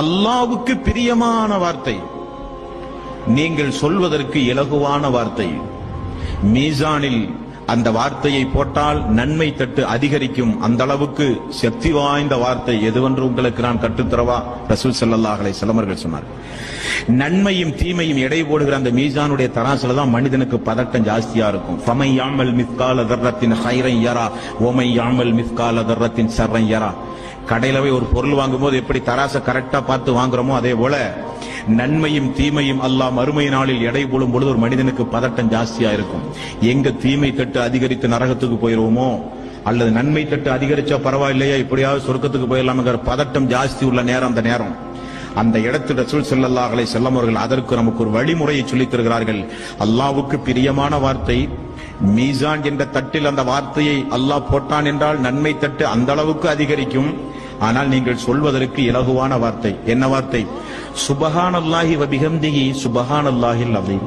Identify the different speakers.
Speaker 1: அல்லாஹ்வுக்கு பிரியமான வார்த்தை, நீங்கள் சொல்வதற்கு இலகுவான வார்த்தை. மீசானில் அந்த வார்த்தையை போட்டால் நன்மை தட்டு அதிகரிக்கும். அந்த அளவுக்கு சக்தி வாய்ந்த வார்த்தை எதுவென்று உங்களுக்கு நான் கற்றுத்தரவா? ரசூல் ஸல்லல்லாஹு அலைஹி வஸல்லம் அவர்கள் சொன்னார். நன்மையும் தீமையும் எடை போடுகிற அந்த மீசானுடைய தராசுல தான் மனிதனுக்கு பதட்டம் ஜாஸ்தியா இருக்கும். ஃபமை யாமல் மிஸ்கால தர்ரத்தின் ஹைரன் யரா வமை யாமல் மிஸ்கால தர்ரத்தின் ஷர்ரன் யரா. கடையில போய் ஒரு பொருள் வாங்கும்போது எப்படி தராசை கரெக்டா பார்த்து வாங்குறோமோ அதே போல நன்மையும் தீமையும் அல்லாஹ் மறுமை நாளில் எடை போடும் பொழுது ஒரு மனிதனுக்கு பதட்டம் ஜாஸ்தியா இருக்கும். எங்க தீமை தட்டு அதிகரித்து நரகத்துக்கு போயிருவோமோ, அல்லது நன்மை தட்டு அதிகரிச்சா பரவாயில்லையா, இப்படியாவது சொர்க்கத்துக்கு போயிடலாம்ங்கிற பதட்டம் ஜாஸ்தி உள்ள நேரம் அந்த நேரம். அந்த இடத்தில் ரசூல் ஸல்லல்லாஹு அலைஹி வஸல்லம் அவர்கள் அதற்கு நமக்கு ஒரு வழிமுறையை சொல்லித் தருகிறார்கள். அல்லாஹ்வுக்கு பிரியமான வார்த்தை, மீசான் என்ற தட்டில் அந்த வார்த்தையை அல்லாஹ் போட்டான் என்றால் நன்மை தட்டு அந்த அளவுக்கு அதிகரிக்கும். ஆனால் நீங்கள் சொல்வதற்கு இலகுவான வார்த்தை. என்ன வார்த்தை? சுபஹானல்லாஹி வ பிஹம்திஹி சுபஹானல்லாஹில் அஸீம்.